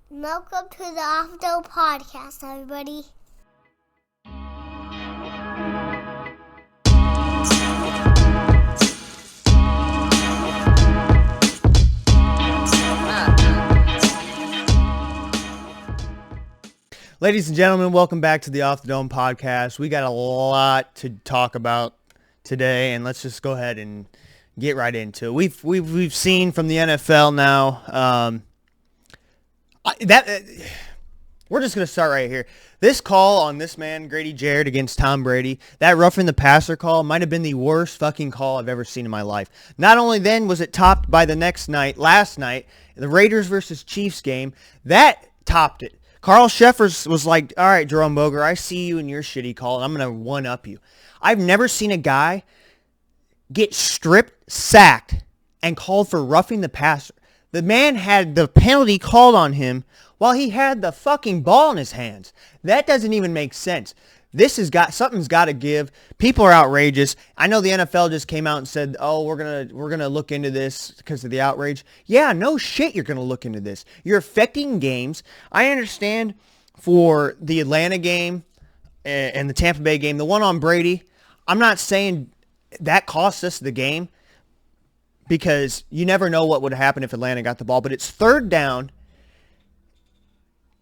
Welcome to the Off-Field Podcast, everybody. Ladies and gentlemen, welcome back to the Off the Dome podcast. We got a lot to talk about today, and let's just go ahead and get right into it. We've seen from the NFL now we're just gonna start right here. This call on this man Grady Jarrett against Tom Brady, that roughing the passer call might have been the worst fucking call I've ever seen in my life. Not only then was it topped by last night, the Raiders versus Chiefs game, that topped it. Carl Sheffers was like, all right, Jerome Boger, I see you in your shitty call, and I'm going to one-up you. I've never seen a guy get stripped, sacked, and called for roughing the passer. The man had the penalty called on him while he had the fucking ball in his hands. That doesn't even make sense. Something's got to give. People are outrageous. I know the NFL just came out and said, "Oh, we're gonna look into this because of the outrage." Yeah, no shit, you're gonna look into this. You're affecting games. I understand for the Atlanta game and the Tampa Bay game, the one on Brady. I'm not saying that cost us the game because you never know what would happen if Atlanta got the ball. But it's third down.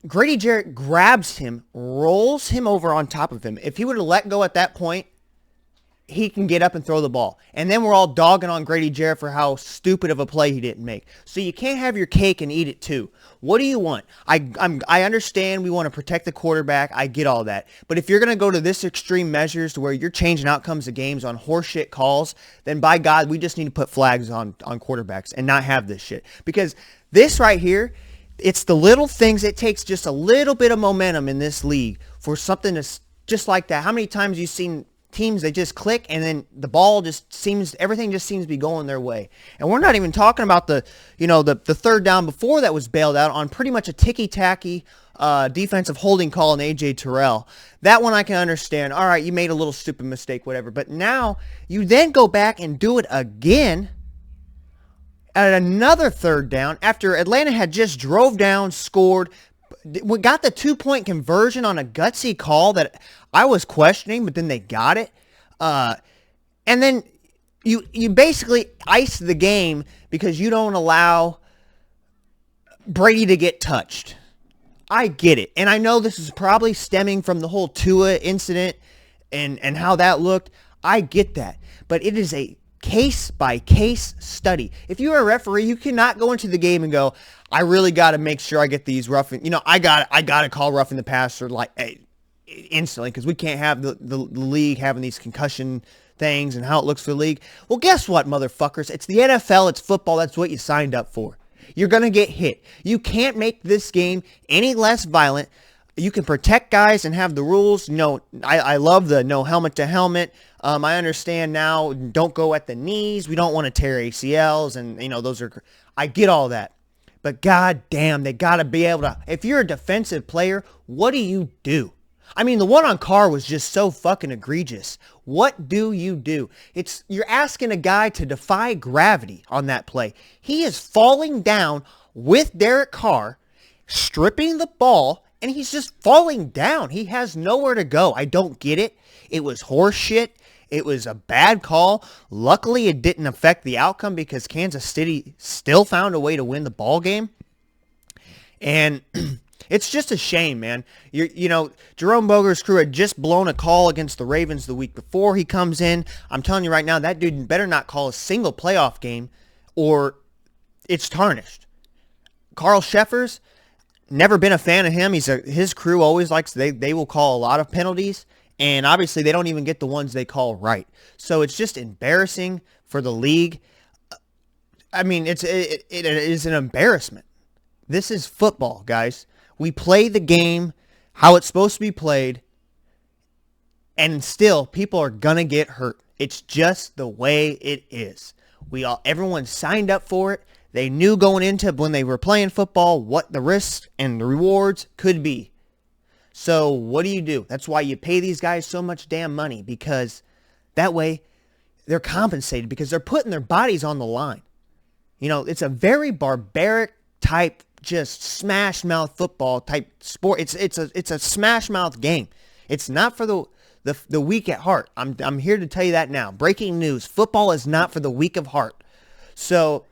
Grady Jarrett grabs him, rolls him over on top of him. If he would have let go at that point, he can get up and throw the ball. And then we're all dogging on Grady Jarrett for how stupid of a play he didn't make. So you can't have your cake and eat it too. What do you want? I understand we want to protect the quarterback. I get all that. But if you're going to go to this extreme measures to where you're changing outcomes of games on horseshit calls, then by God, we just need to put flags on quarterbacks and not have this shit. Because this right here, it's the little things. It takes just a little bit of momentum in this league for something to just like that. How many times you've seen teams, they just click and then the ball everything just seems to be going their way. And we're not even talking about the third down before that was bailed out on pretty much a ticky-tacky defensive holding call on A.J. Terrell. That one I can understand. All right, you made a little stupid mistake, whatever. But now you then go back and do it again at another third down after Atlanta had just drove down, scored, we got the 2-point conversion on a gutsy call that I was questioning, but then they got it. And then you basically ice the game because you don't allow Brady to get touched. I get it. And I know this is probably stemming from the whole Tua incident and how that looked. I get that. But it is a case-by-case study. If you're a referee, you cannot go into the game and go, I really got to make sure I get these roughing. I got to call roughing the passer instantly because we can't have the league having these concussion things and how it looks for the league. Well, guess what, motherfuckers? It's the NFL. It's football. That's what you signed up for. You're going to get hit. You can't make this game any less violent. You can protect guys and have the rules. I love the no helmet to helmet. I understand now, don't go at the knees. We don't want to tear ACLs and, I get all that. But god damn, they got to be able to, if you're a defensive player, what do you do? I mean, the one on Carr was just so fucking egregious. What do? You're asking a guy to defy gravity on that play. He is falling down with Derek Carr, stripping the ball, and he's just falling down. He has nowhere to go. I don't get it. It was horse shit. It was a bad call. Luckily, it didn't affect the outcome because Kansas City still found a way to win the ball game. And it's just a shame, man. Jerome Boger's crew had just blown a call against the Ravens the week before he comes in. I'm telling you right now, that dude better not call a single playoff game or it's tarnished. Carl Sheffers, never been a fan of him. His crew always they will call a lot of penalties. And obviously, they don't even get the ones they call right. So it's just embarrassing for the league. I mean, it is an embarrassment. This is football, guys. We play the game how it's supposed to be played, and still, people are gonna get hurt. It's just the way it is. Everyone signed up for it. They knew going into when they were playing football what the risks and the rewards could be. So what do? That's why you pay these guys so much damn money, because that way they're compensated because they're putting their bodies on the line. It's a very barbaric type just smash mouth football type sport. It's a smash mouth game. It's not for the weak at heart. I'm here to tell you that now. Breaking news: football is not for the weak of heart. So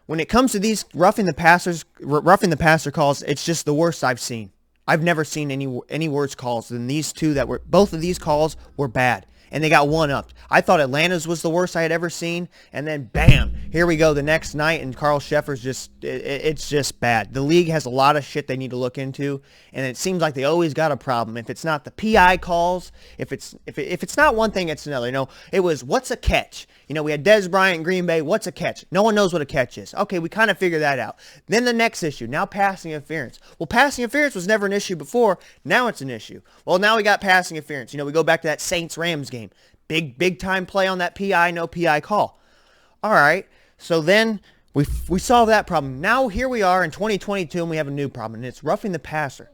when it comes to these roughing the passer calls, it's just the worst I've seen. I've never seen any worse calls than these two. Both of these calls were bad, and they got one upped. I thought Atlanta's was the worst I had ever seen, and then bam, here we go the next night, and Carl Sheffer's it's just bad. The league has a lot of shit they need to look into, and it seems like they always got a problem. If it's not the PI calls, if it's not one thing, it's another. It was what's a catch. We had Dez Bryant in Green Bay. What's a catch? No one knows what a catch is. Okay, we kind of figured that out. Then the next issue, now passing interference. Well, passing interference was never an issue before. Now it's an issue. Well, now we got passing interference. We go back to that Saints-Rams game. Big time play on that PI, no PI call. All right, so then we solved that problem. Now here we are in 2022, and we have a new problem, and it's roughing the passer.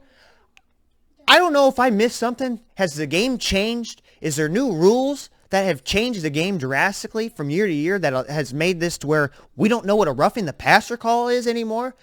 I don't know if I missed something. Has the game changed? Is there new rules that have changed the game drastically from year to year that has made this to where we don't know what a roughing the passer call is anymore?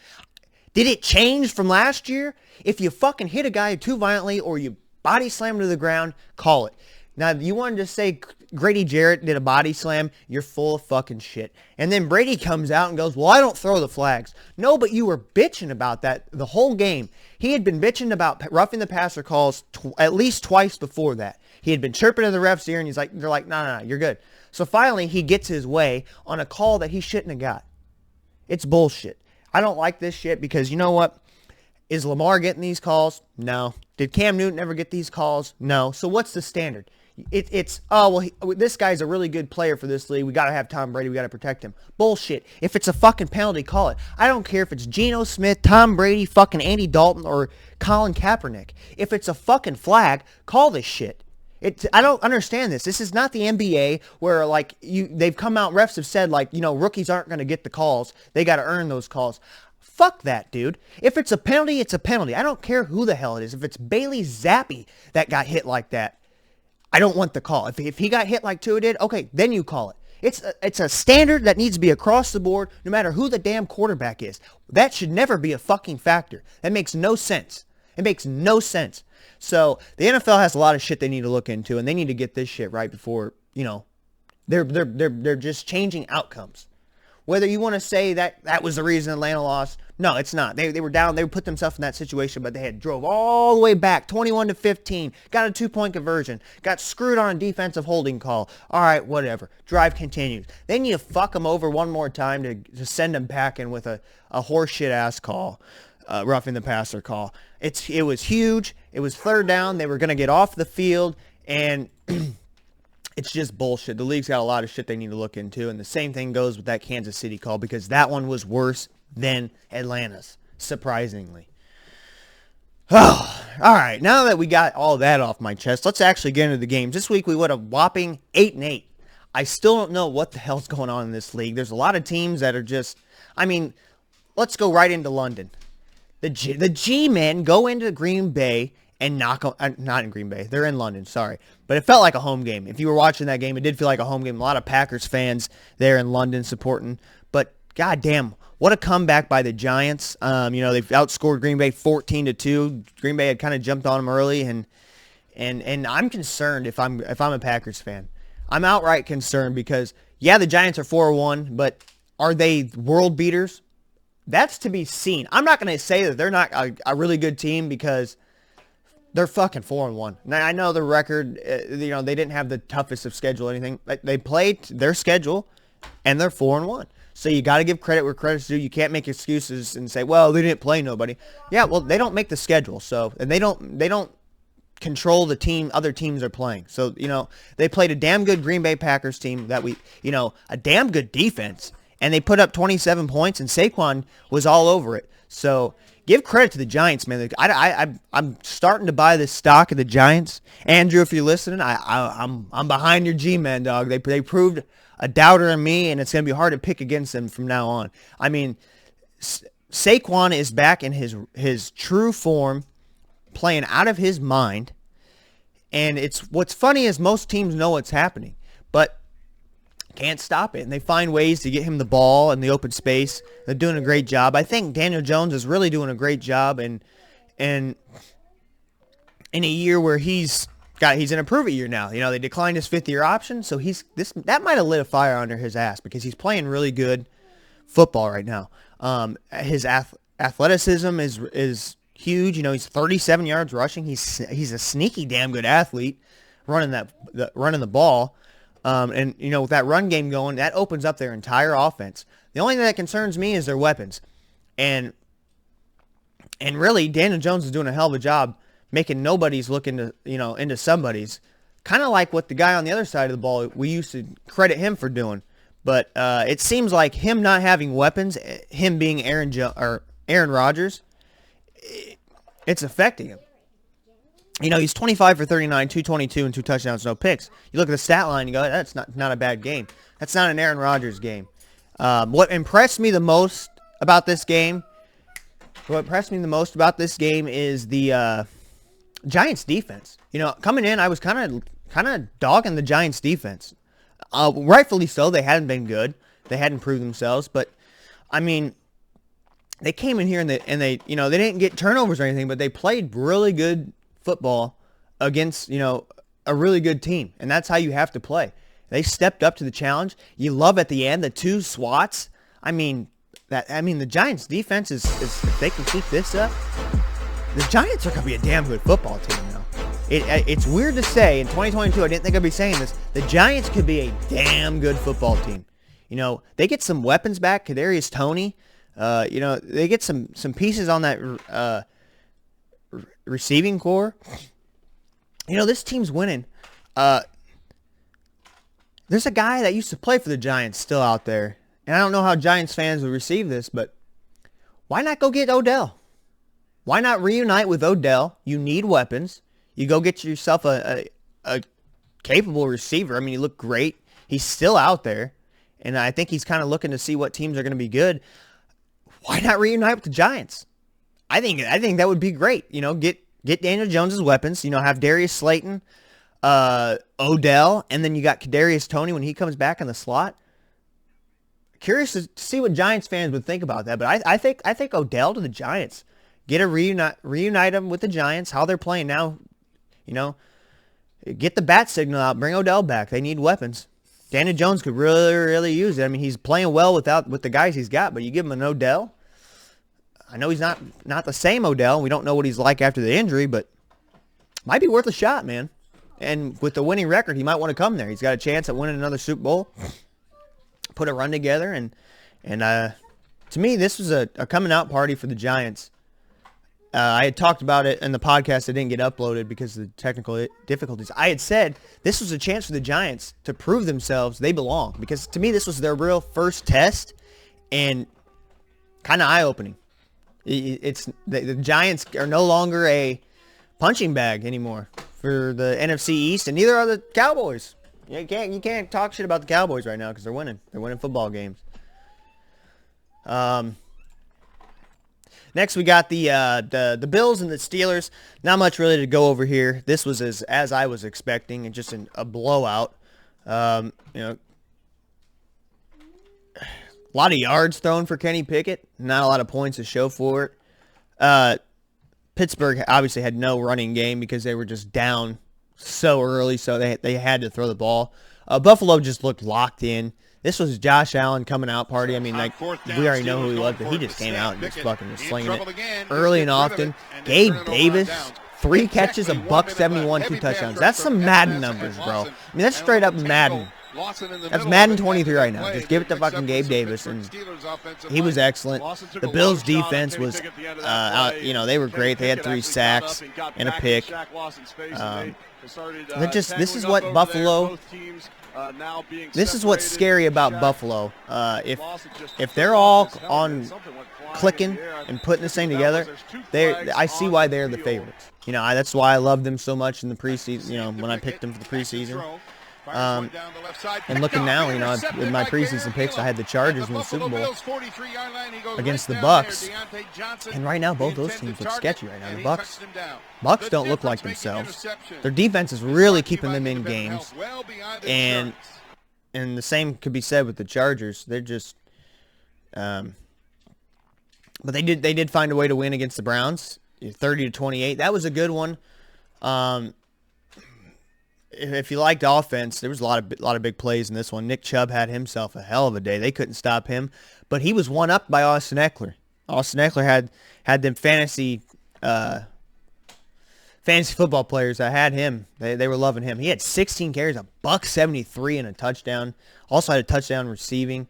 Did it change from last year? If you fucking hit a guy too violently or you body slam him to the ground, call it. Now, you wanted to say Grady Jarrett did a body slam, you're full of fucking shit. And then Brady comes out and goes, well, I don't throw the flags. No, but you were bitching about that the whole game. He had been bitching about roughing the passer calls at least twice before that. He had been chirping in the ref's ear, and they're like, no, you're good. So finally, he gets his way on a call that he shouldn't have got. It's bullshit. I don't like this shit because you know what? Is Lamar getting these calls? No. Did Cam Newton ever get these calls? No. So what's the standard? This guy's a really good player for this league. We got to have Tom Brady. We got to protect him. Bullshit. If it's a fucking penalty, call it. I don't care if it's Geno Smith, Tom Brady, fucking Andy Dalton, or Colin Kaepernick. If it's a fucking flag, call this shit. I don't understand this. This is not the NBA where they've come out, refs have said rookies aren't going to get the calls. They got to earn those calls. Fuck that, dude. If it's a penalty, it's a penalty. I don't care who the hell it is. If it's Bailey Zappi that got hit like that, I don't want the call. If he got hit like Tua did, okay, then you call it. It's a standard that needs to be across the board no matter who the damn quarterback is. That should never be a fucking factor. That makes no sense. It makes no sense. So the NFL has a lot of shit they need to look into, and they need to get this shit right before, they're just changing outcomes. Whether you want to say that was the reason Atlanta lost, no, it's not. They were down. They put themselves in that situation, but they had drove all the way back, 21-15, got a 2-point conversion, got screwed on a defensive holding call. All right, whatever. Drive continues. Then you fuck them over one more time to send them packing with a horseshit ass call, roughing the passer call. It was huge. It was third down. They were going to get off the field, and it's just bullshit. The league's got a lot of shit they need to look into, and the same thing goes with that Kansas City call because that one was worse than Atlanta's, surprisingly. Oh, all right, now that we got all that off my chest, let's actually get into the games. This week we went a whopping 8-8. I still don't know what the hell's going on in this league. There's a lot of teams that are just, let's go right into London. The G-men go into Green Bay and knock them, not in Green Bay, they're in London, sorry. But it felt like a home game. If you were watching that game, it did feel like a home game. A lot of Packers fans there in London supporting. But goddamn, what a comeback by the Giants. They've outscored Green Bay 14-2. Green Bay had kind of jumped on them early, and I'm concerned if I'm a Packers fan. I'm outright concerned because, yeah, the Giants are 4-1, but are they world beaters? That's to be seen. I'm not going to say that they're not a really good team because they're fucking 4-1. Now, I know the record, they didn't have the toughest of schedule or anything. They played their schedule, and they're 4-1. So you got to give credit where credit's due. You can't make excuses and say, well, they didn't play nobody. Yeah, well, they don't make the schedule, and they don't control the team other teams are playing. So, they played a damn good Green Bay Packers team that a damn good defense, and they put up 27 points, and Saquon was all over it. So give credit to the Giants, man. I'm starting to buy this stock of the Giants. Andrew, if you're listening, I'm behind your G-men, dog. They proved a doubter in me, and it's going to be hard to pick against them from now on. Saquon is back in his true form, playing out of his mind. And what's funny is most teams know what's happening. But can't stop it. And they find ways to get him the ball in the open space. They're doing a great job. I think Daniel Jones is really doing a great job, and in a year where he's in a prove-it year now. You know, they declined his fifth-year option, so that might have lit a fire under his ass because he's playing really good football right now. His athleticism is huge. You know, he's 37 yards rushing. He's a sneaky damn good athlete running the ball. And you know, with that run game going, that opens up their entire offense. The only thing that concerns me is their weapons. And really, Daniel Jones is doing a hell of a job making nobody's look into somebody's. Kind of like what the guy on the other side of the ball, we used to credit him for doing. But it seems like him not having weapons, him being Aaron Rodgers, it's affecting him. You know, he's 25 for 39, 222, and 2 touchdowns, no picks. You look at the stat line, you go, that's not a bad game. That's not an Aaron Rodgers game. What impressed me the most about this game is the Giants defense. You know, coming in, I was kind of dogging the Giants defense. Rightfully so. They hadn't been good. They hadn't proved themselves. But I mean, they came in here and they you know, they didn't get turnovers or anything, but they played really good football against, you know, a really good team, and that's how you have to play. They stepped up to the challenge. You love at the end the 2 swats. I mean, the Giants defense is if they can keep this up, the Giants are going to be a damn good football team now. It's weird to say in 2022. I didn't think I'd be saying this. The Giants could be a damn good football team. You know, they get some weapons back. Kadarius Toney. You know, they get some pieces on that receiving core. You know, this team's winning. There's a guy that used to play for the Giants still out there. And I don't know how Giants fans would receive this, but why not go get Odell? Why not reunite with Odell? You need weapons. You go get yourself a capable receiver. I mean, he looked great. He's still out there. And I think he's kind of looking to see what teams are going to be good. Why not reunite with the Giants? I think that would be great. You know, get Daniel Jones' weapons. You know, have Darius Slayton, Odell, and then you got Kadarius Toney when he comes back in the slot. Curious to see what Giants fans would think about that. But I think Odell to the Giants. Get a reunite them with the Giants. How they're playing now. You know, get the bat signal out. Bring Odell back. They need weapons. Daniel Jones could really, really use it. I mean, he's playing well with the guys he's got, but you give him an Odell. I know he's not the same Odell. We don't know what he's like after the injury, but might be worth a shot, man. And with the winning record, he might want to come there. He's got a chance at winning another Super Bowl. Put a run together, and to me, this was a coming out party for the Giants. I had talked about it in the podcast that didn't get uploaded because of the technical difficulties. I had said this was a chance for the Giants to prove themselves they belong, because to me, this was their real first test and kind of eye-opening. The Giants are no longer a punching bag anymore for the NFC East, and neither are the Cowboys. You can't talk shit about the Cowboys right now because they're winning. They're winning football games. Next, we got the Bills and the Steelers. Not much really to go over here. This was as I was expecting, and just a blowout. You know, a lot of yards thrown for Kenny Pickett. Not a lot of points to show for it. Pittsburgh obviously had no running game because they were just down so early, so they had to throw the ball. Buffalo just looked locked in. This was Josh Allen coming out party. I mean, like, we already know who he was, but he just came out and just fucking was slinging it early and often. Gabe Davis, 3 catches, a buck 71, 2 touchdowns. That's some Madden numbers, bro. I mean, that's straight up Madden. That's Madden 23 right now. Just give it to fucking Gabe Davis, and he was excellent. The Bills' defense was, you know, they were great. They had 3 sacks and a pick. This is what Buffalo. This is what's scary about Buffalo. If they're all on clicking and putting this thing together, I see why they're the favorites. You know, that's why I love them so much in the preseason. You know, when I picked them for the preseason. And looking now, you know, with my preseason picks, I had the Chargers in the Super Bowl against the Bucs. And right now, both those teams look sketchy right now. The Bucs don't look like themselves. Their defense is really keeping them in games. And And the same could be said with the Chargers. They're just, but they did find a way to win against the Browns, 30-28. That was a good one. If you liked offense, there was a lot of big plays in this one. Nick Chubb had himself a hell of a day. They couldn't stop him, but he was one up by Austin Eckler. Austin Eckler had them fantasy football players that had him. They were loving him. He had 16 carries, a $173 and a touchdown. Also had a touchdown receiving.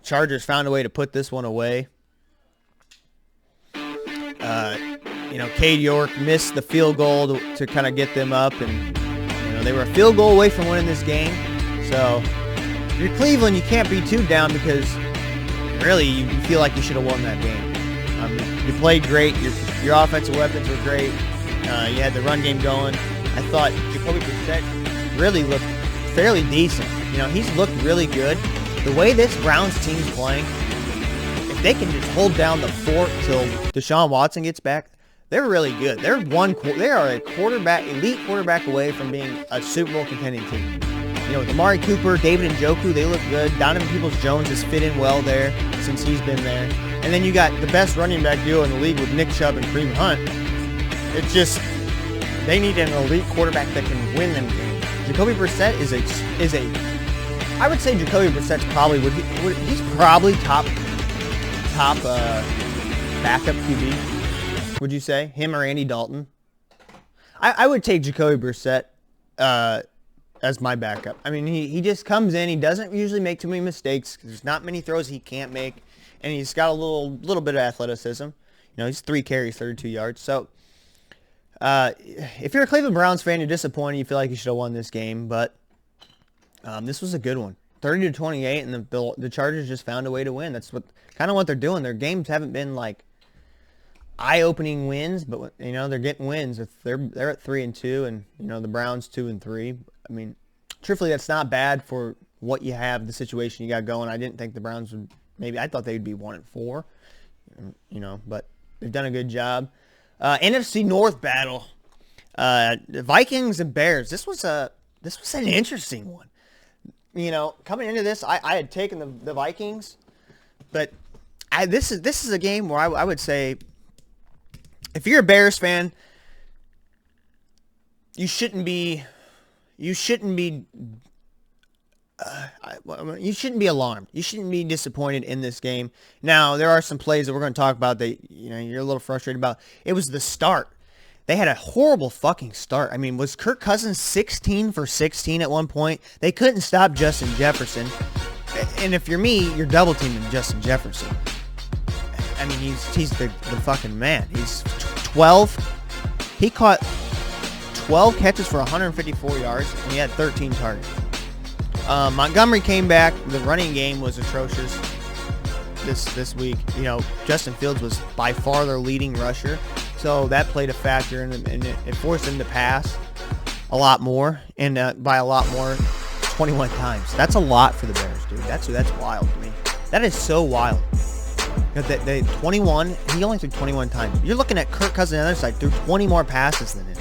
Chargers found a way to put this one away. Cade York missed the field goal to kind of get them up, and they were a field goal away from winning this game. So if you're Cleveland, you can't be too down because really you feel like you should have won that game. You played great. Your offensive weapons were great. You had the run game going. I thought Jacoby Brissett really looked fairly decent. He's looked really good. The way this Browns team's playing, if they can just hold down the fort till Deshaun Watson gets back, they're really good. They are a elite quarterback away from being a Super Bowl contending team. With Amari Cooper, David Njoku, they look good. Donovan Peoples-Jones has fit in well there since he's been there. And then you got the best running back duo in the league with Nick Chubb and Kareem Hunt. It's just they need an elite quarterback that can win them games. Jacoby Brissett I would say Jacoby Brissett's probably he's probably top backup QB. Would you say him or Andy Dalton? I would take Jacoby Brissett as my backup. I mean, he just comes in. He doesn't usually make too many mistakes. There's not many throws he can't make, and he's got a little bit of athleticism. He's 3 carries, 32 yards. So if you're a Cleveland Browns fan, you're disappointed. You feel like you should have won this game, but this was a good one. 30-28, and the Chargers just found a way to win. That's what they're doing. Their games haven't been like eye-opening wins, but they're getting wins. If they're at 3-2, and the Browns 2-3. I mean, truthfully, that's not bad for what you have, the situation you got going. I didn't think the Browns would. I thought they'd be 1-4. But they've done a good job. NFC North battle, the Vikings and Bears. This was an interesting one. Coming into this, I had taken the Vikings, but this is a game where I would say, if you're a Bears fan, you shouldn't be alarmed. You shouldn't be disappointed in this game. Now, there are some plays that we're going to talk about that you're a little frustrated about. It was the start. They had a horrible fucking start. I mean, was Kirk Cousins 16 for 16 at one point? They couldn't stop Justin Jefferson. And if you're me, you're double teaming Justin Jefferson. I mean, he's the fucking man. He's 12. He caught 12 catches for 154 yards, and he had 13 targets. Montgomery came back. The running game was atrocious this week. Justin Fields was by far their leading rusher, so that played a factor, and it forced them to pass a lot more, and by a lot more, 21 times. That's a lot for the Bears, dude. That's wild to me. That is so wild. They 21. He only threw 21 times. You're looking at Kirk Cousins on the other side, threw 20 more passes than him.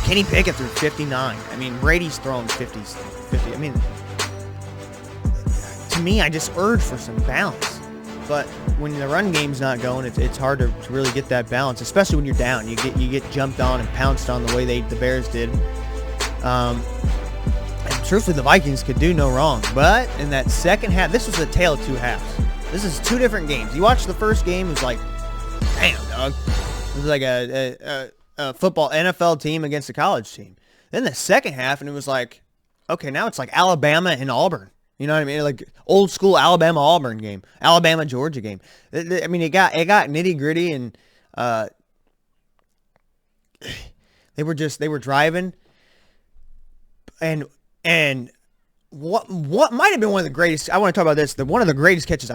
Kenny Pickett threw 59. I mean, Brady's throwing 50. I mean, to me, I just urge for some balance. But when the run game's not going, it's hard to really get that balance, especially when you're down. You get jumped on and pounced on the way the Bears did. And truthfully, the Vikings could do no wrong. But in that second half, this was a tale of two halves. This is 2 different games. You watch the first game, it was like, damn, dog. It was like a football NFL team against a college team. Then the second half, and it was like, okay, now it's like Alabama and Auburn. You know what I mean? Like old school Alabama-Auburn game, Alabama-Georgia game. I mean, it got nitty gritty, and they were driving, and what might have been one of the greatest. I want to talk about this. One of the greatest catches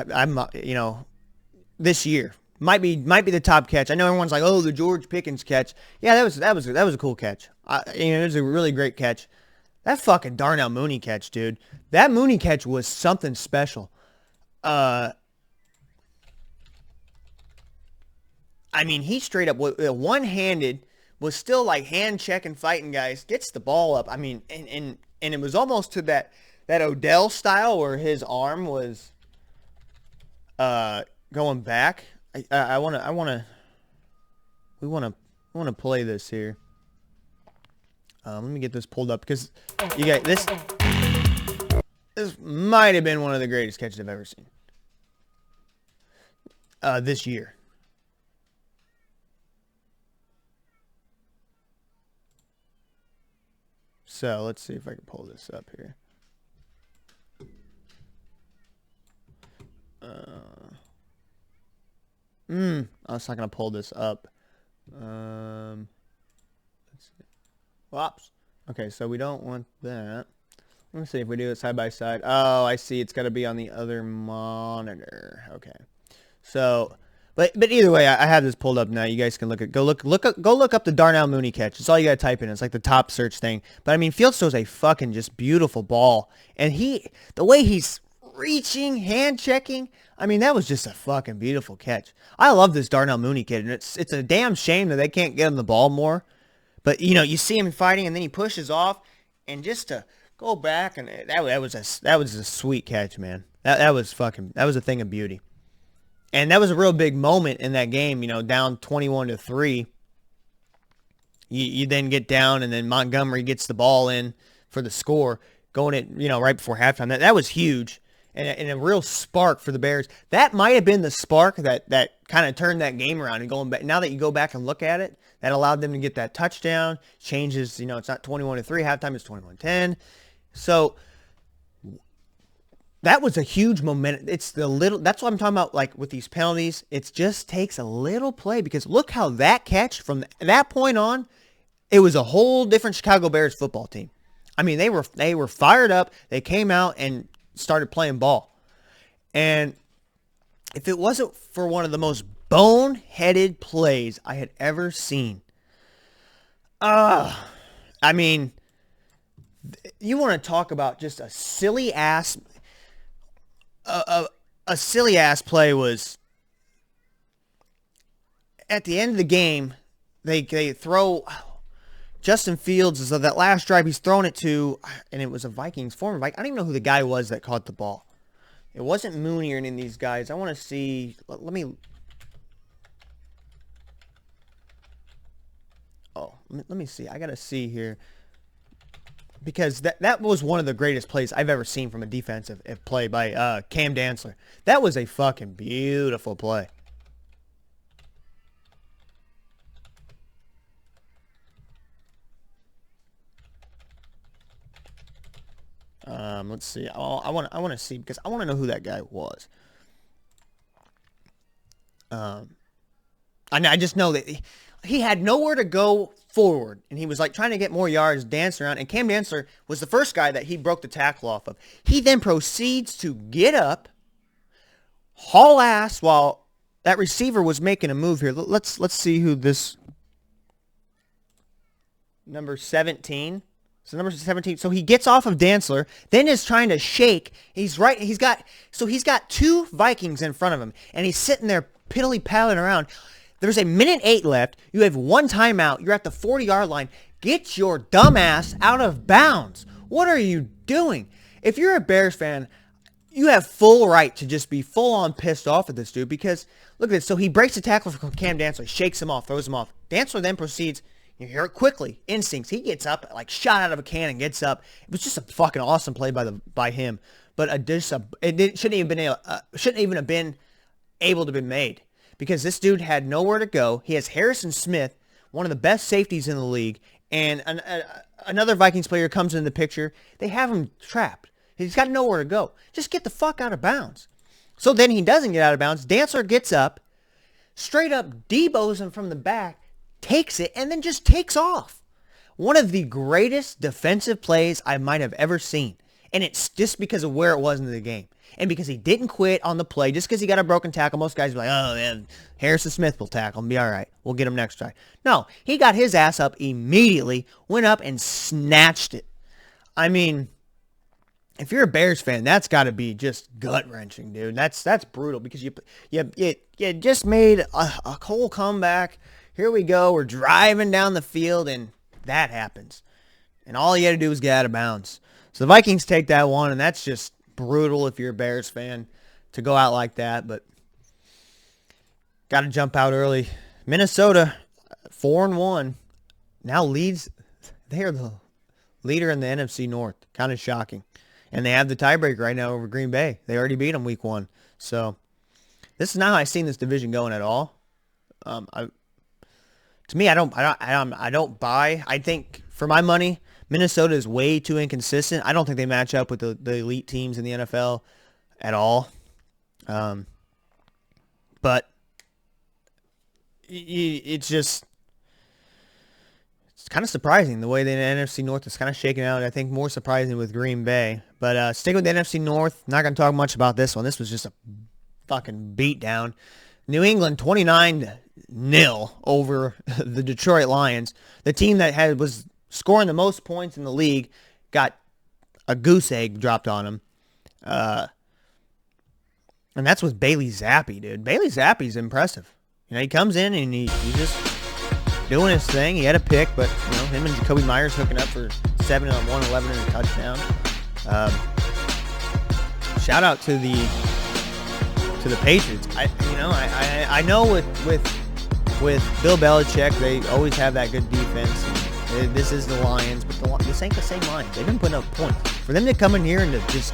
this year. Might be the top catch. I know everyone's like, oh, the George Pickens catch. Yeah, that was a cool catch. It was a really great catch. That fucking Darnell Mooney catch, dude. That Mooney catch was something special. I mean, he straight up one-handed was still like hand checking, fighting guys, gets the ball up. I mean, and it was almost to that Odell style where his arm was going back. We want to play this here. Let me get this pulled up because you got this. This might have been one of the greatest catches I've ever seen. This year. So let's see if I can pull this up here. I was not gonna pull this up. Let's see. Whoops. Okay, so we don't want that. Let's see if we do it side by side. Oh, I see. It's got to be on the other monitor. Okay. So, but either way, I have this pulled up now. You guys can go look up the Darnell Mooney catch. It's all you got to type in. It's like the top search thing. But I mean, Fields throws a fucking just beautiful ball, and the way he's reaching, hand checking. I mean, that was just a fucking beautiful catch. I love this Darnell Mooney kid, and it's a damn shame that they can't get him the ball more. But you see him fighting, and then he pushes off, and just to go back, and that was a sweet catch, man. That was a thing of beauty. And that was a real big moment in that game, down 21-3. You then get down, and then Montgomery gets the ball in for the score, going at, right before halftime. That was huge, and a real spark for the Bears. That might have been the spark that kind of turned that game around. And going back, now that you go back and look at it, that allowed them to get that touchdown. Changes, it's not 21-3 halftime, it's 21-10. So that was a huge momentum. That's what I'm talking about, like with these penalties. It just takes a little play, because look how that catch, from that point on, it was a whole different Chicago Bears football team. I mean, they were fired up. They came out and started playing ball. And if it wasn't for one of the most boneheaded plays I had ever seen, I mean, you want to talk about just a silly ass play. Was at the end of the game, they throw Justin Fields, is that last drive he's thrown it to, and it was a former Viking. I don't even know who the guy was that caught the ball. It wasn't Mooney or any of these guys. I want to see. Let me see. I got to see here. Because that was one of the greatest plays I've ever seen from a defensive play by Cam Dantzler. That was a fucking beautiful play. Let's see. I want to see, because I want to know who that guy was. I just know that he had nowhere to go forward, and he was like trying to get more yards, dancing around, and Cam Dantzler was the first guy that he broke the tackle off of. He then proceeds to get up, haul ass while that receiver was making a move here. Let's see who this number 17. So number 17. So he gets off of Dantzler, then is trying to shake. He's got two Vikings in front of him, and he's sitting there piddly-paddling around. There's 1:08 left. You have one timeout. You're at the 40-yard line. Get your dumb ass out of bounds. What are you doing? If you're a Bears fan, you have full right to just be full-on pissed off at this dude, because look at this. So he breaks the tackle from Cam Dantzler, shakes him off, throws him off. Dantzler then proceeds, you hear it quickly, instincts. He gets up, like shot out of a cannon, and gets up. It was just a fucking awesome play by him. But shouldn't even have been able to be made, because this dude had nowhere to go. He has Harrison Smith, one of the best safeties in the league, and another Vikings player comes in the picture. They have him trapped. He's got nowhere to go. Just get the fuck out of bounds. So then he doesn't get out of bounds. Dantzler gets up, straight up debows him from the back, takes it, and then just takes off. One of the greatest defensive plays I might have ever seen. And it's just because of where it was in the game. And because he didn't quit on the play, just because he got a broken tackle. Most guys be like, oh, man, Harrison Smith will tackle him, be all right. We'll get him next try. No, he got his ass up immediately, went up and snatched it. I mean, if you're a Bears fan, that's got to be just gut-wrenching, dude. That's brutal, because you just made a whole comeback. here we go. We're driving down the field, and that happens. And all you had to do was get out of bounds. So the Vikings take that one, and that's just brutal if you're a Bears fan to go out like that. But got to jump out early. Minnesota, 4-1, now leads. They are the leader in the NFC North. Kind of shocking. And they have the tiebreaker right now over Green Bay. They already beat them week 1. So this is not how I've seen this division going at all. To me, I don't buy. I think for my money, Minnesota is way too inconsistent. I don't think they match up with the elite teams in the NFL at all. But it's just it's kind of surprising the way the NFC North is kind of shaking out. I think more surprising with Green Bay. But sticking with the NFC North, not going to talk much about this one. This was just a fucking beatdown. New England 29-0 over the Detroit Lions. The team that was scoring the most points in the league got a goose egg dropped on them. And that's with Bailey Zappi, dude. Bailey Zappi's impressive. He comes in and he's just doing his thing. He had a pick, but him and Jacoby Myers hooking up for 7 on 111 and a touchdown. Shout out to the Patriots. I know with Bill Belichick, they always have that good defense. This is the Lions, but this ain't the same Lions. They've been putting up points. For them to come in here and to just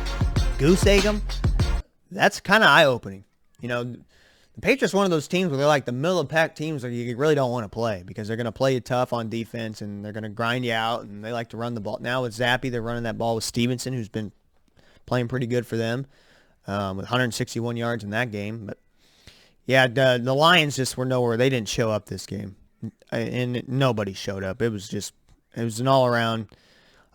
goose egg them, that's kind of eye-opening. The Patriots are one of those teams where they're like the middle-of-the-pack teams where you really don't want to play because they're going to play you tough on defense and they're going to grind you out, and they like to run the ball. Now with Zappi, they're running that ball with Stevenson, who's been playing pretty good for them with 161 yards in that game. But, yeah, the Lions just were nowhere. They didn't show up this game, and nobody showed up. It was an all-around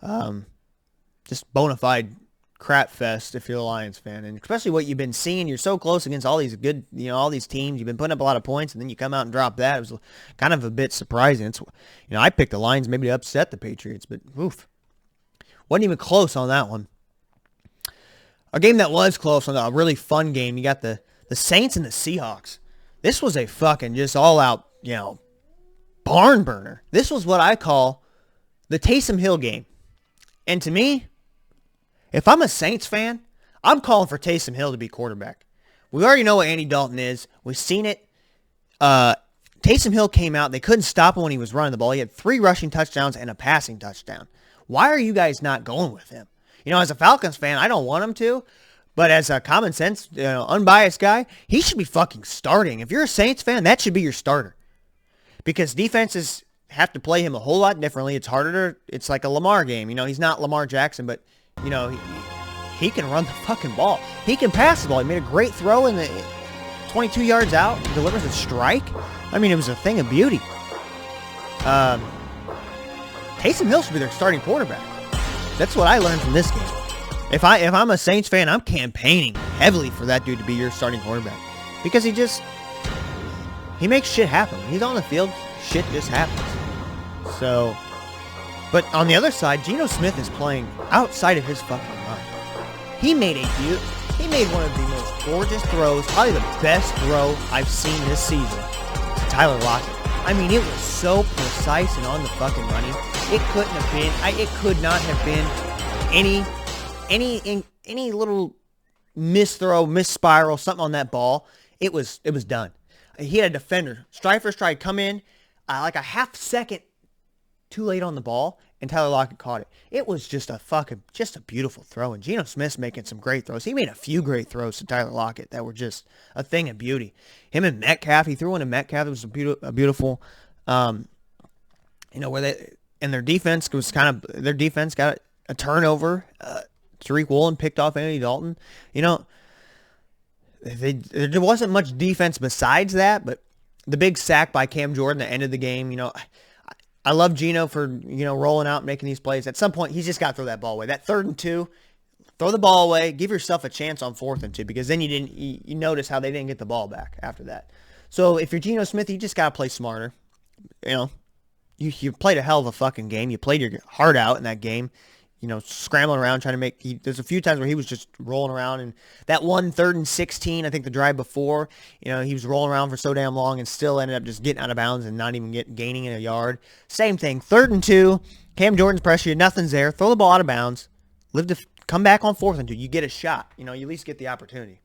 just bona fide crap fest if you're a Lions fan, and especially what you've been seeing. You're so close against all these good, all these teams. You've been putting up a lot of points, and then you come out and drop that. It was kind of a bit surprising. It's, I picked the Lions maybe to upset the Patriots, but oof, wasn't even close on that one. A game that was close, on a really fun game. You got the Saints and the Seahawks. This was a fucking just all out, barn burner. This was what I call the Taysom Hill game, and to me, if I'm a Saints fan, I'm calling for Taysom Hill to be quarterback. We already know what Andy Dalton is. We've seen it. Taysom Hill came out. They couldn't stop him when he was running the ball. He had 3 rushing touchdowns and a passing touchdown. Why are you guys not going with him? As a Falcons fan, I don't want him to. But as a common sense, unbiased guy, he should be fucking starting. If you're a Saints fan, that should be your starter. Because defenses have to play him a whole lot differently. It's harder. It's like a Lamar game. He's not Lamar Jackson, but he can run the fucking ball. He can pass the ball. He made a great throw in the 22 yards out, delivers a strike. It was a thing of beauty. Taysom Hill should be their starting quarterback. That's what I learned from this game. If I'm a Saints fan, I'm campaigning heavily for that dude to be your starting quarterback because he makes shit happen. When he's on the field, shit just happens. So. But on the other side, Geno Smith is playing outside of his fucking mind. He made one of the most gorgeous throws, probably the best throw I've seen this season to Tyler Lockett. It was so precise and on the fucking money. It could not have been any little misthrow, misspiral, something on that ball. It was done. He had a defender. Strifers tried to come in like a half second too late on the ball, and Tyler Lockett caught it. It was just a beautiful throw, and Geno Smith's making some great throws. He made a few great throws to Tyler Lockett that were just a thing of beauty. Him and Metcalf, he threw in a Metcalf. It was a beautiful, where their defense got a turnover. Tariq Woolen picked off Andy Dalton. There wasn't much defense besides that, but the big sack by Cam Jordan at the end of the game, I love Geno for, rolling out and making these plays. At some point, he's just got to throw that ball away. That 3rd and 2, throw the ball away. Give yourself a chance on 4th and 2 because then you notice how they didn't get the ball back after that. So if you're Geno Smith, you just got to play smarter. You played a hell of a fucking game. You played your heart out in that game. scrambling around trying to make. There's a few times where he was just rolling around, and that one 3rd and 16, I think the drive before, he was rolling around for so damn long and still ended up just getting out of bounds and not even gaining in a yard. Same thing, 3rd and 2, Cam Jordan's pressure you, nothing's there, throw the ball out of bounds, come back on 4th and 2, you get a shot, you at least get the opportunity.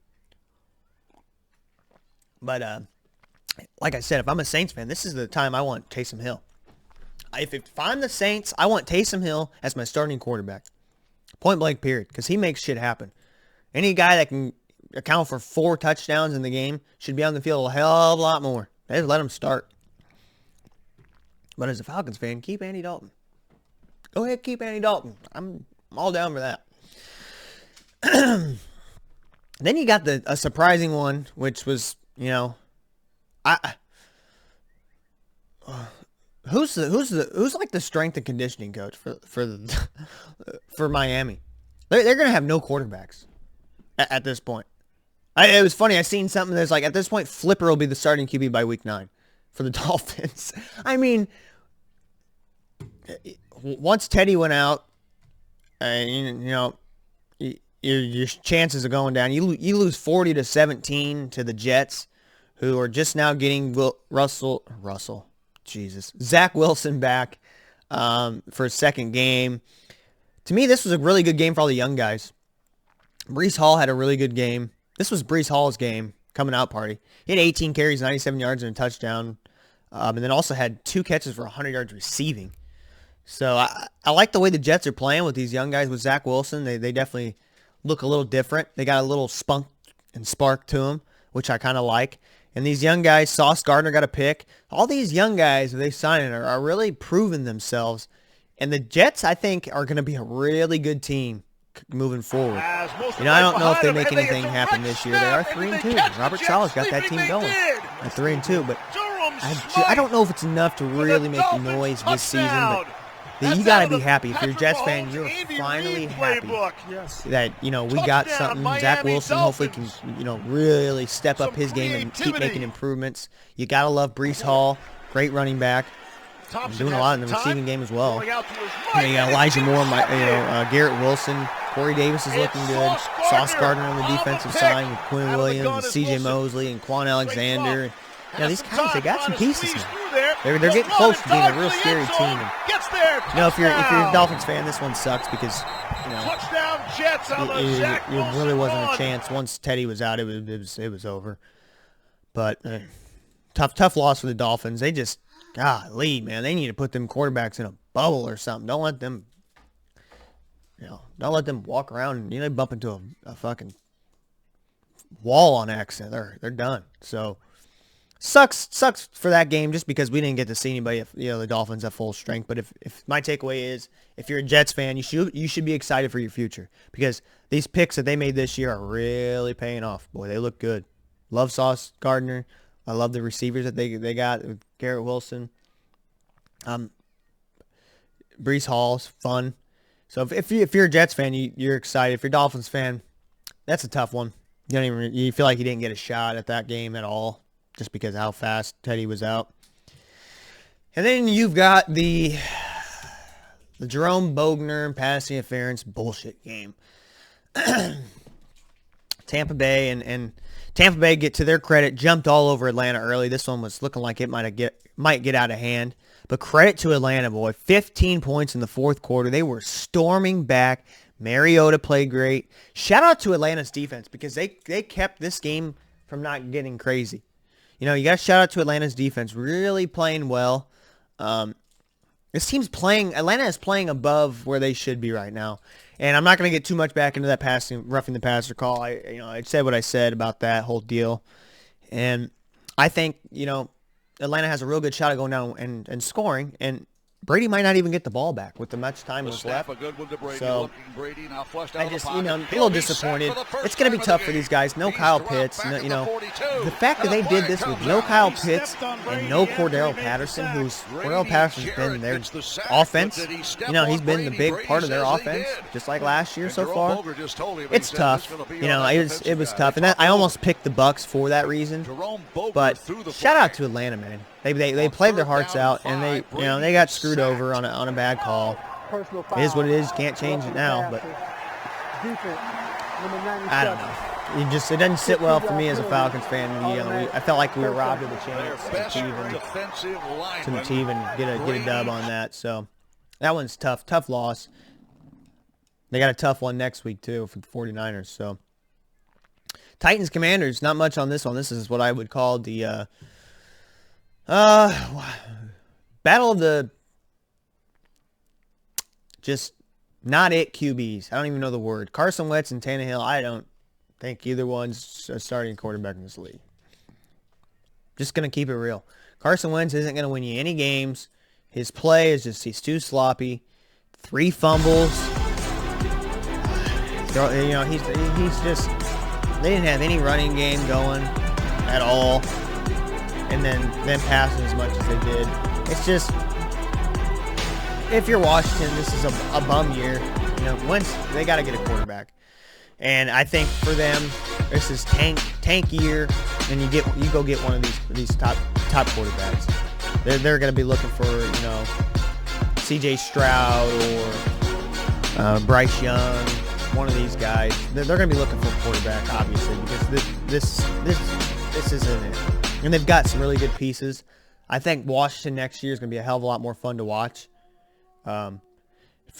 But like I said, if I'm a Saints fan, this is the time I want Taysom Hill. If I'm the Saints, I want Taysom Hill as my starting quarterback. Point blank, period. Because he makes shit happen. Any guy that can account for 4 touchdowns in the game should be on the field a hell of a lot more. They just let him start. But as a Falcons fan, keep Andy Dalton. Go ahead, keep Andy Dalton. I'm all down for that. Then you got a surprising one, which was, Who's like the strength and conditioning coach for Miami? They're gonna have no quarterbacks at this point. It was funny. I seen something that's like at this point, Flipper will be the starting QB by week 9 for the Dolphins. I mean, once Teddy went out, your chances of going down. You lose 40-17 to the Jets, who are just now getting Zach Wilson back for a second game. To me, this was a really good game for all the young guys. Breece Hall had a really good game. This was Breece Hall's game, coming out party. He had 18 carries, 97 yards, and a touchdown. And then also had 2 catches for 100 yards receiving. So I like the way the Jets are playing with these young guys with Zach Wilson. They definitely look a little different. They got a little spunk and spark to them, which I kind of like. And these young guys, Sauce Gardner got a pick. All these young guys that they signed are really proving themselves. And the Jets, I think, are going to be a really good team moving forward. I don't know if they make anything happen this year. They are 3-2. Robert Saleh's got that team going at 3-2. But I don't know if it's enough to really make noise this season. But you got to be happy. If you're a Jets fan, you're finally happy that, we got something. Zach Wilson hopefully can, really step up his game and keep making improvements. You got to love Breece Hall, great running back. Doing a lot in the receiving game as well. You got Elijah Moore, Garrett Wilson, Corey Davis is looking good. Sauce Gardner on the defensive side with Quinn Williams and C.J. Mosley and Quan Alexander. These guys, they got some pieces now. They're getting close to being a real scary team. And, if you're a Dolphins fan, this one sucks because it really wasn't a chance. Once Teddy was out, it was over. But tough loss for the Dolphins. They just, golly, man, they need to put them quarterbacks in a bubble or something. Don't let them walk around and they bump into a fucking wall on accident. They're done. So. Sucks for that game just because we didn't get to see anybody, the Dolphins at full strength. But if my takeaway is, if you're a Jets fan, you should be excited for your future because these picks that they made this year are really paying off. Boy, they look good. Love Sauce Gardner. I love the receivers that they got with Garrett Wilson. Breece Hall's fun. So if you're a Jets fan, you're excited. If you're a Dolphins fan, that's a tough one. You feel like you didn't get a shot at that game at all. Just because of how fast Teddy was out. And then you've got the Jerome Bogner passing interference bullshit game. Tampa Bay and Tampa Bay, get to their credit, jumped all over Atlanta early. This one was looking like it might get out of hand. But credit to Atlanta, boy. 15 points in the fourth quarter. They were storming back. Mariota played great. Shout out to Atlanta's defense because they kept this game from not getting crazy. You got to shout out to Atlanta's defense. Really playing well. This team's Atlanta is playing above where they should be right now. And I'm not going to get too much back into that roughing the passer call. I said what I said about that whole deal. And I think, Atlanta has a real good shot at going down and scoring. And Brady might not even get the ball back with the much time was left. So I just, a little disappointed. It's going to be tough for these guys. No Kyle Pitts. The fact that they did this with no Kyle Pitts and no Cordero Patterson, Cordero Patterson's been their offense. He's been the big part of their offense, just like last year so far. It's tough. It was tough. And I almost picked the Bucs for that reason. But shout out to Atlanta, man. They played their hearts out, and they got screwed over on a bad call. It is what it is. Can't change it now, but I don't know. It doesn't sit well for me as a Falcons fan. I felt like we were robbed of the chance to even get a dub on that. So that one's tough. Tough loss. They got a tough one next week, too, for the 49ers. So Titans Commanders, not much on this one. This is what I would call the battle of the just not it QBs. I don't even know the word. Carson Wentz and Tannehill, I don't think either one's a starting quarterback in this league. Just going to keep it real. Carson Wentz isn't going to win you any games. His play is just, he's too sloppy. 3 fumbles. He's just, they didn't have any running game going at all. And then passing as much as they did. It's just, if you're Washington, this is a bum year. Wentz, they got to get a quarterback. And I think for them, this is tank year, and you go get one of these top quarterbacks. They're going to be looking for C.J. Stroud or Bryce Young, one of these guys. They're going to be looking for a quarterback, obviously, because this isn't it. And they've got some really good pieces. I think Washington next year is going to be a hell of a lot more fun to watch.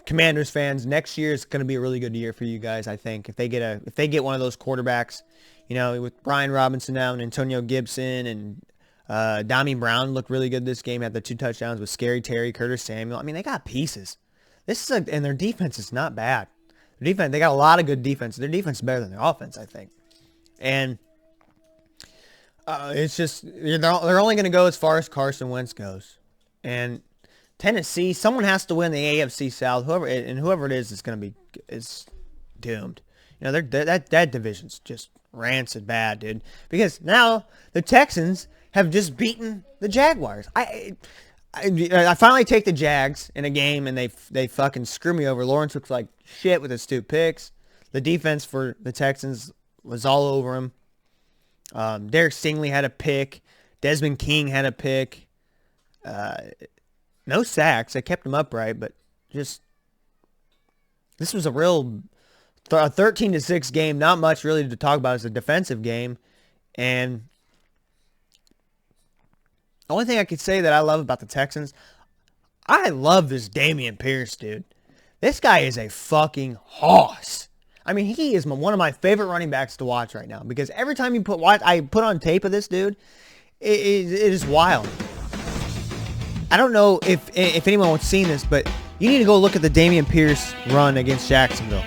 Commanders fans, next year is going to be a really good year for you guys. I think if they get one of those quarterbacks, with Brian Robinson now and Antonio Gibson and Dami Brown looked really good this game. Had the 2 touchdowns with Scary Terry, Curtis Samuel. I mean, they got pieces. And their defense is not bad. Their defense, they got a lot of good defense. Their defense is better than their offense, I think. And it's just they're only going to go as far as Carson Wentz goes. And Tennessee, someone has to win the AFC South. Whoever it is is doomed. That division's just rancid bad, dude. Because now the Texans have just beaten the Jaguars. I finally take the Jags in a game, and they fucking screw me over. Lawrence looks like shit with his 2 picks. The defense for the Texans was all over him. Derek Stingley had a pick. Desmond King had a pick. No sacks. They kept him upright, but just this was a 13-6 game. Not much really to talk about. It's a defensive game, and the only thing I could say that I love about the Texans, I love this Dameon Pierce, dude. This guy is a fucking hoss. I mean, he is one of my favorite running backs to watch right now because every time I put on tape of this dude, it is wild. I don't know if anyone has seen this, but you need to go look at the Dameon Pierce run against Jacksonville.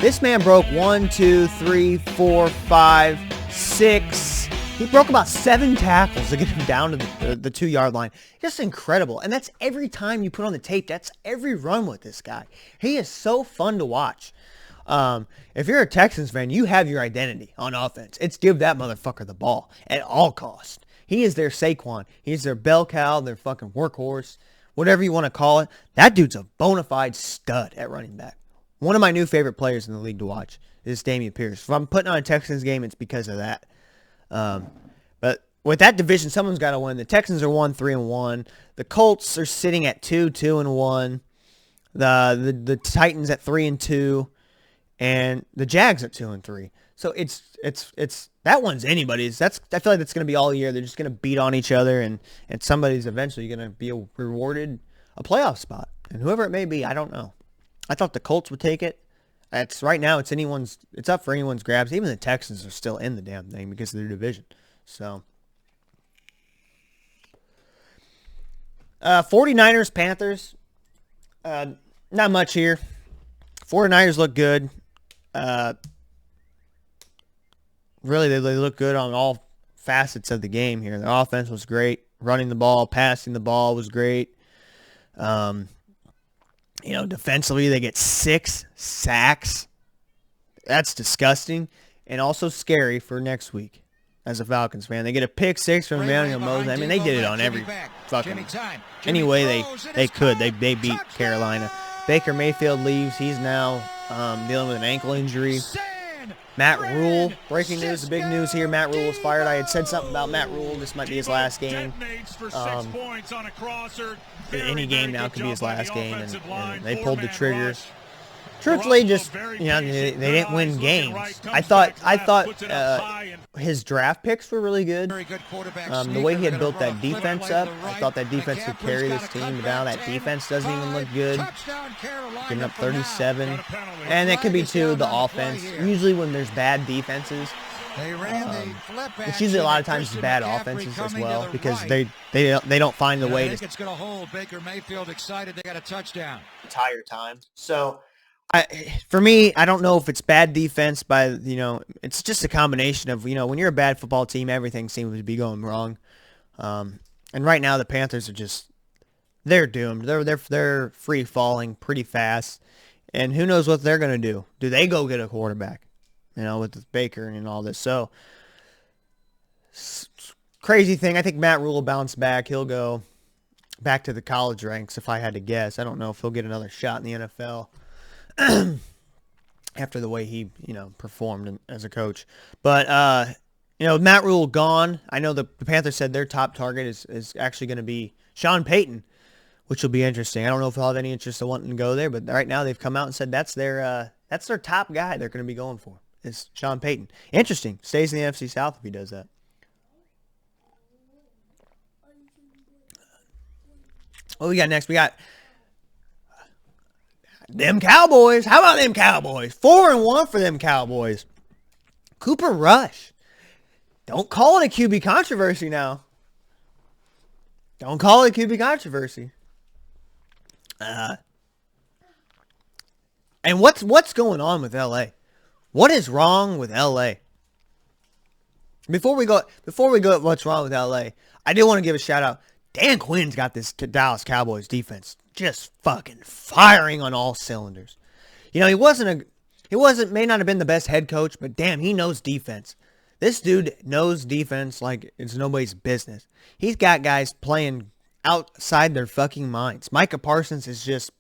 This man broke 1, 2, 3, 4, 5, 6. He broke about 7 tackles to get him down to the 2-yard line. Just incredible. And that's every time you put on the tape. That's every run with this guy. He is so fun to watch. If you're a Texans fan, you have your identity on offense. It's give that motherfucker the ball at all costs. He is their Saquon. He's their bell cow, their fucking workhorse, whatever you want to call it. That dude's a bona fide stud at running back. One of my new favorite players in the league to watch is Dameon Pierce. If I'm putting on a Texans game, it's because of that. But with that division, someone's got to win. The Texans are 1-3-1. The Colts are sitting at 2-2-1. The Titans at 3-2. And the Jags at 2-3. So it's that one's anybody's. I feel like that's going to be all year. They're just going to beat on each other, and somebody's eventually going to be rewarded a playoff spot. And whoever it may be, I don't know. I thought the Colts would take it. Right now it's up for anyone's grabs. Even the Texans are still in the damn thing because of their division. So 49ers, Panthers. Not much here. 49ers look good. Really, they look good on all facets of the game here. Their offense was great. Running the ball, passing the ball was great. Defensively, they get 6 sacks. That's disgusting and also scary for next week as a Falcons fan. They get a pick 6 from Emmanuel Moses. I mean, they did it on every fucking any way they could. They beat Carolina. Baker Mayfield leaves. He's now dealing with an ankle injury. Matt Rule, breaking news, the big news here. Matt Rule was fired. I had said something about Matt Rule. This might be his last game. Any game now could be his last game, and they pulled the trigger. Truthfully, just they didn't win games. I thought his draft picks were really good. The way he had built that defense up, I thought that defense could carry this team. But now that defense doesn't even look good. Getting up 37, and it could be too the offense. Usually when there's bad defenses, it's usually a lot of times bad offenses as well because they don't find the way to. It's going to hold. Baker Mayfield excited. They got a touchdown. Entire time. So. For me, I don't know if it's bad defense it's just a combination of, when you're a bad football team, everything seems to be going wrong. And right now the Panthers are they're doomed. They're free falling pretty fast. And who knows what they're going to do? Do they go get a quarterback, with Baker and all this? So crazy thing. I think Matt Rule will bounce back. He'll go back to the college ranks if I had to guess. I don't know if he'll get another shot in the NFL. After the way he, performed as a coach. But, Matt Rule gone. I know the Panthers said their top target is actually going to be Sean Payton, which will be interesting. I don't know if they'll have any interest in wanting to go there, but right now they've come out and said that's their top guy they're going to be going for is Sean Payton. Interesting. Stays in the NFC South if he does that. What we got next? We got them Cowboys. How about them Cowboys? 4-1 for them Cowboys. Cooper Rush. Don't call it a QB controversy now. Don't call it a QB controversy. And what's going on with LA? What is wrong with LA? Before we go at what's wrong with LA, I do want to give a shout out. Dan Quinn's got this Dallas Cowboys defense just fucking firing on all cylinders. He may not have been the best head coach, but damn, he knows defense. This dude knows defense like it's nobody's business. He's got guys playing outside their fucking minds. Micah Parsons is just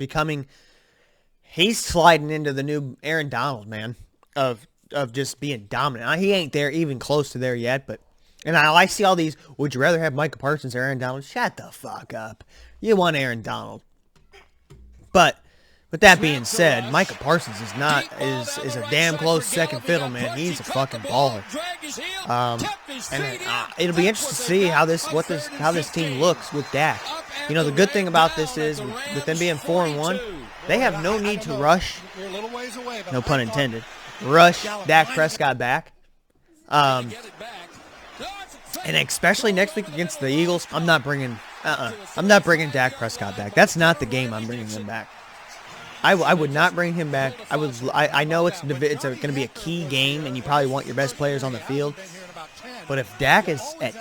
he's sliding into the new Aaron Donald, man, of just being dominant. He ain't there even close to there yet, but I see all these, would you rather have Micah Parsons or Aaron Donald? Shut the fuck up. You want Aaron Donald. But with that being said, Micah Parsons is a damn close second fiddle, man. He's a fucking baller. It'll be interesting to see how this team looks with Dak. The good thing about this is with them being 4-1, they have no need to rush. No pun intended. Rush Dak Prescott back. And especially next week against the Eagles, I'm not bringing Dak Prescott back. That's not the game I'm bringing him back. I would not bring him back. I know it's going to be a key game, and you probably want your best players on the field. But if Dak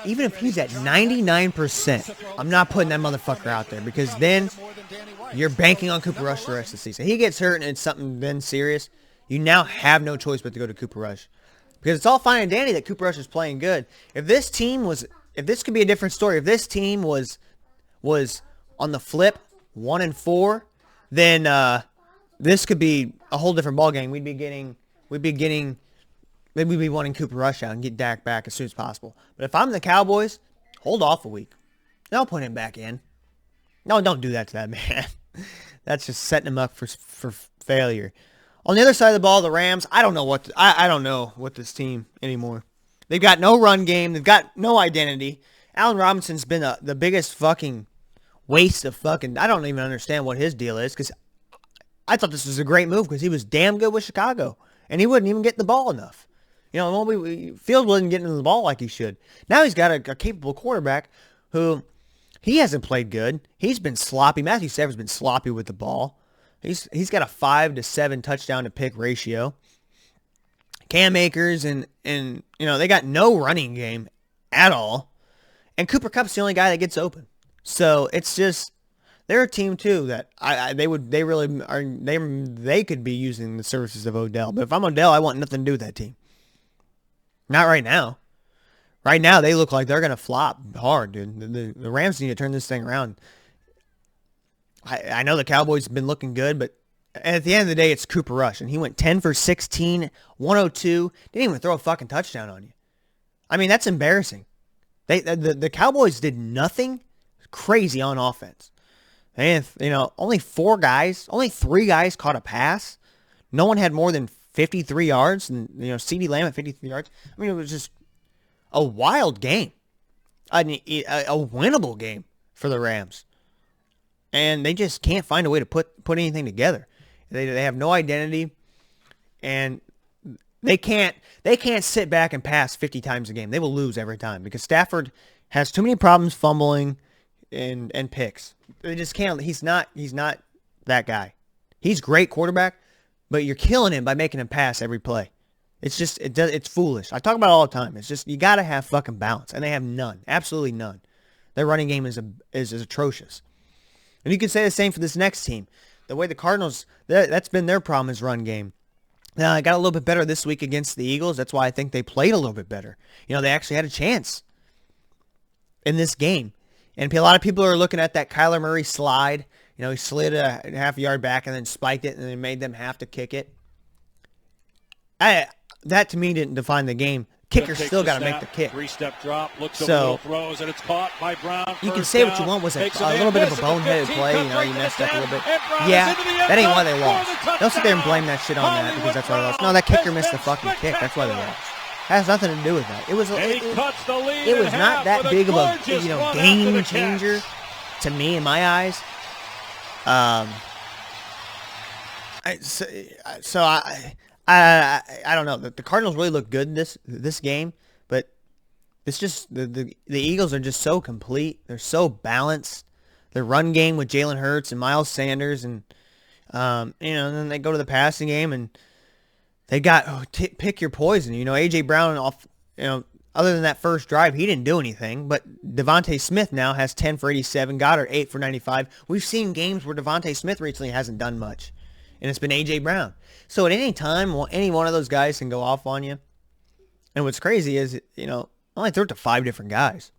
even if he's at 99%, I'm not putting that motherfucker out there because then you're banking on Cooper Rush the rest of the season. He gets hurt and it's something then serious. You now have no choice but to go to Cooper Rush. Because it's all fine and dandy that Cooper Rush is playing good. If this could be a different story, if this team was on the flip 1-4, then this could be a whole different ballgame. We'd be wanting Cooper Rush out and get Dak back as soon as possible. But if I'm the Cowboys, hold off a week. Don't put him back in. No, don't do that to that man. That's just setting him up for failure. On the other side of the ball, the Rams, I don't know what this team anymore. They've got no run game. They've got no identity. Allen Robinson's been the biggest fucking waste of fucking... I don't even understand what his deal is because I thought this was a great move because he was damn good with Chicago. And he wouldn't even get the ball enough. Field wasn't getting the ball like he should. Now he's got a capable quarterback who he hasn't played good. He's been sloppy. Matthew Stafford's been sloppy with the ball. He's got a 5 to 7 touchdown to pick ratio. Cam Akers and they got no running game at all. And Cooper Kupp's the only guy that gets open. So it's just they're a team too that they could be using the services of Odell. But if I'm Odell, I want nothing to do with that team. Not right now. Right now they look like they're gonna flop hard, dude. The Rams need to turn this thing around. I know the Cowboys have been looking good, but at the end of the day, it's Cooper Rush, and he went 10 for 16, 102, didn't even throw a fucking touchdown on you. I mean, that's embarrassing. The Cowboys did nothing crazy on offense. And, only 3 guys caught a pass. No one had more than 53 yards, and, CeeDee Lamb at 53 yards. I mean, it was just a wild game. A winnable game for the Rams. And they just can't find a way to put anything together. They have no identity, and they can't sit back and pass 50 times a game. They will lose every time because Stafford has too many problems fumbling and picks. They just can't. He's not that guy. He's a great quarterback, but you're killing him by making him pass every play. It's foolish. I talk about it all the time. It's just you got to have fucking balance, and they have none. Absolutely none. Their running game is atrocious. And you can say the same for this next team. The way the Cardinals, that's been their problem is run game. Now, I got a little bit better this week against the Eagles. That's why I think they played a little bit better. They actually had a chance in this game. And a lot of people are looking at that Kyler Murray slide. He slid a half yard back and then spiked it and then made them have to kick it. That to me didn't define the game. Kicker still got to make the kick. 3-step drop, looks so throws, and it's caught by Brown. You can say what you want was a little bit of a boneheaded play. You messed up a little bit. Yeah, that ain't why they lost. Don't sit there and blame that shit on that because that's why they lost. No, that kicker missed the fucking kick. That's why they lost. Has nothing to do with that. It was not that big of a game changer to me in my eyes. I don't know. The Cardinals really look good this game, but it's just the Eagles are just so complete. They're so balanced. Their run game with Jalen Hurts and Miles Sanders, and and then they go to the passing game and they got pick your poison. AJ Brown off. Other than that first drive, he didn't do anything. But Devontae Smith now has 10 for 87. Goddard 8 for 95. We've seen games where Devontae Smith recently hasn't done much, and it's been AJ Brown. So at any time, any one of those guys can go off on you. And what's crazy is, I only threw it to 5 different guys,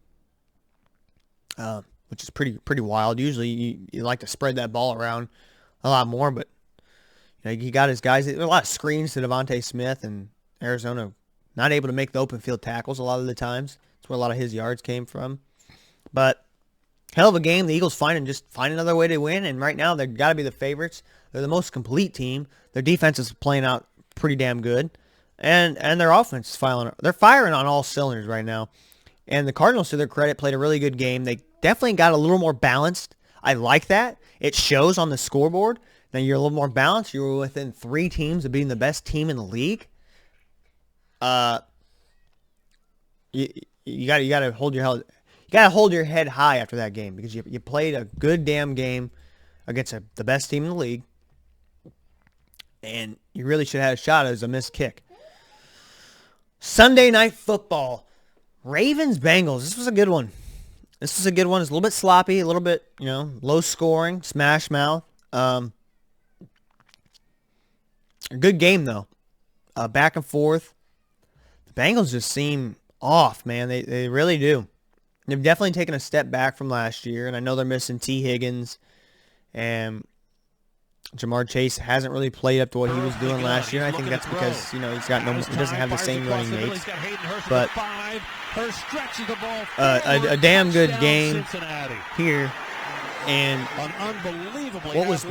which is pretty wild. Usually you like to spread that ball around a lot more, but he got his guys. There were a lot of screens to Devontae Smith, and Arizona not able to make the open field tackles a lot of the times. That's where a lot of his yards came from. But hell of a game. The Eagles find another way to win, and right now they've got to be the favorites. They're the most complete team. Their defense is playing out pretty damn good, and their offense is they're firing on all cylinders right now. And the Cardinals, to their credit, played a really good game. They definitely got a little more balanced. I like that. It shows on the scoreboard. Now you're a little more balanced. You were within 3 teams of being the best team in the league. You got to hold your head high after that game because you played a good damn game against the best team in the league, and you really should have had a shot as a missed kick. Sunday Night Football, Ravens Bengals. This was a good one. It's a little bit sloppy, a little bit low scoring, smash mouth. A good game though, back and forth. The Bengals just seem off, man. They really do. They've definitely taken a step back from last year, and I know they're missing T. Higgins, and Jamar Chase hasn't really played up to what he was doing last year. I think that's because he doesn't have the same running mates. But a damn good game here. And what was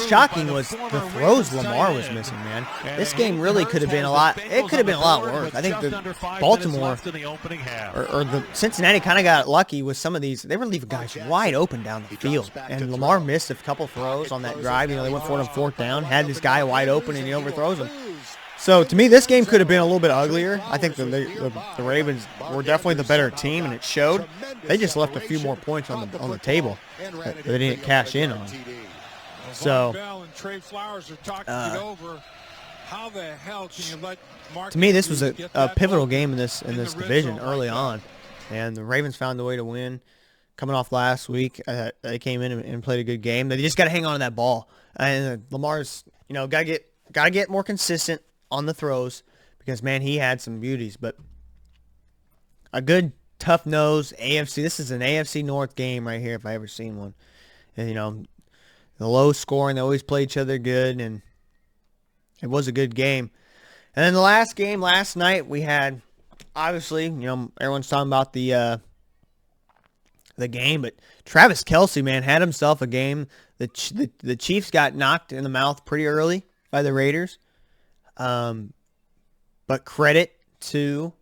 shocking was the throws Lamar was missing, man. This game really could have been a lot. It could have been a lot worse. I think the Baltimore or the Cincinnati kind of got lucky with some of these. They were leaving guys wide open down the field, and Lamar missed a couple throws on that drive. They went for it on 4th down, had this guy wide open, and he overthrows him. So to me, this game could have been a little bit uglier. I think the Ravens were definitely the better team, and it showed. They just left a few more points on the table that they didn't cash in on. So to me, this was a pivotal game in this division early on, and the Ravens found a way to win. Coming off last week, they came in and played a good game. They just got to hang on to that ball, and Lamar's got to get more consistent on the throws because, man, he had some beauties. But a good tough nose AFC. This is an AFC North game right here if I ever seen one. And, The low scoring, they always play each other good, and it was a good game. And then the last game last night, we had, obviously, everyone's talking about the game, but Travis Kelce, man, had himself a game. The Chiefs got knocked in the mouth pretty early by the Raiders. But credit to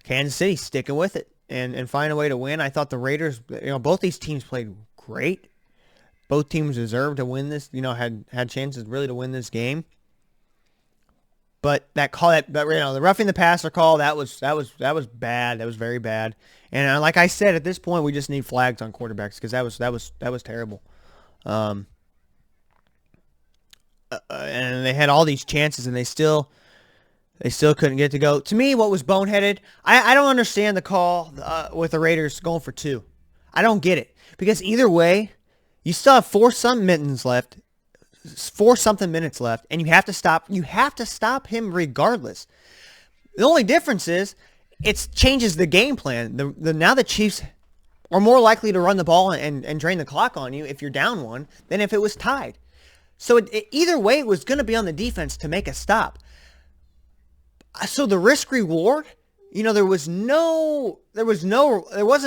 Kansas City sticking with it and find a way to win. I thought the Raiders, both these teams played great. Both teams deserved to win this, had chances really to win this game. But that call, the roughing the passer call, that was bad. That was very bad. And like I said, at this point, we just need flags on quarterbacks because that was terrible. And they had all these chances, and they still couldn't get it to go. To me, what was boneheaded, I don't understand the call with the Raiders going for 2. I don't get it because either way, you still have 4-something minutes left. 4-something minutes left, and you have to stop. You have to stop him regardless. The only difference is it changes the game plan. Now the Chiefs are more likely to run the ball and drain the clock on you if you're down 1 than if it was tied. So either way, it was going to be on the defense to make a stop. So the risk reward, there wasn't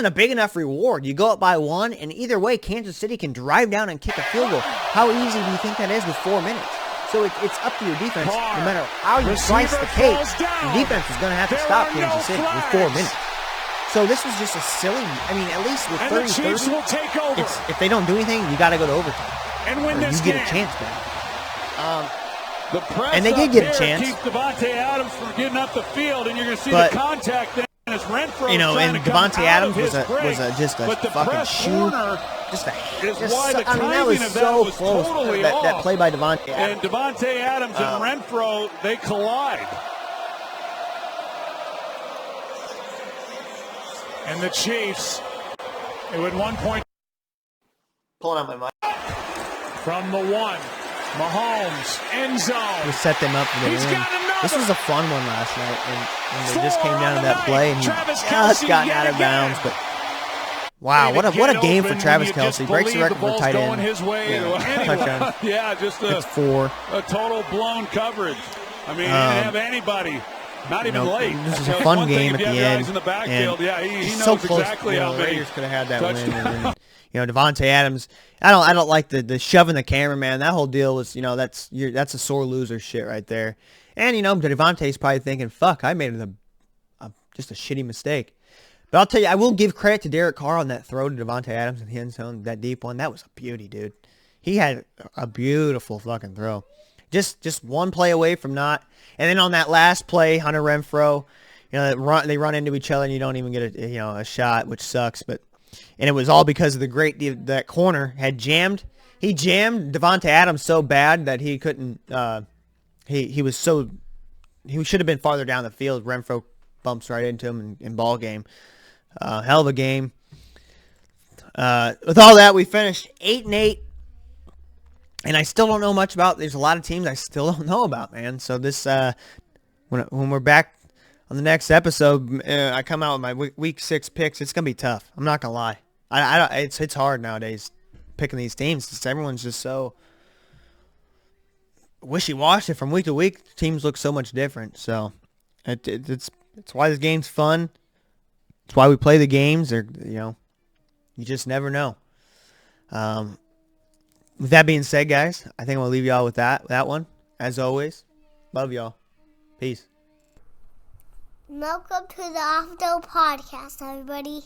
a big enough reward. You go up by 1, and either way, Kansas City can drive down and kick a field goal. How easy do you think that is with 4 minutes? So it's up to your defense. No matter how you slice the cake, the defense is going to have to stop Kansas City with 4 minutes. So this was just a silly. At least with 30-30, if they don't do anything, you got to go to overtime, and win this game. You get a chance back. And they did get a chance. Keep Davante Adams from getting up the field, and you're going to see the contact then as Renfro. And Davante Adams was just a fucking shoe. That was so close. Totally that play by Davante Adams. And Davante Adams and Renfro, they collide. And the Chiefs, they would 1 point. Pulling out my mic. From the 1. Mahomes, end zone. We set them up for the win. This was a fun one last night, and they just came down to that play, and he just got out of bounds. But wow, what a game for Travis Kelce! Breaks the record for tight end. Touchdown. Yeah, just it's 4. A total blown coverage. He didn't have anybody. Not even late. This is a fun game at the end. In the backfield. He knows so close. Exactly how many Raiders could have had that win. And then, Davante Adams. I don't like the shoving the camera, man. That whole deal was, that's a sore loser shit right there. And Davante's probably thinking, "Fuck, I made just a shitty mistake." But I'll tell you, I will give credit to Derek Carr on that throw to Davante Adams in the end zone, that deep one. That was a beauty, dude. He had a beautiful fucking throw. Just one play away from not. And then on that last play, Hunter Renfro, they run into each other and you don't even get a shot, which sucks. And it was all because of that corner had jammed. He jammed Davante Adams so bad that he couldn't. He should have been farther down the field. Renfro bumps right into him in ball game. Hell of a game. With all that, we finished 8-8. And I still don't know much about. There's a lot of teams I still don't know about, man. So this, when we're back on the next episode, I come out with my week 6 picks. It's gonna be tough. I'm not gonna lie. It's hard nowadays picking these teams. Everyone's just so wishy-washy from week to week. Teams look so much different. So it's why this game's fun. It's why we play the games. You just never know. With that being said, guys, I think I'm going to leave y'all with that one. As always, love y'all. Peace. Welcome to the Off the Podcast, everybody.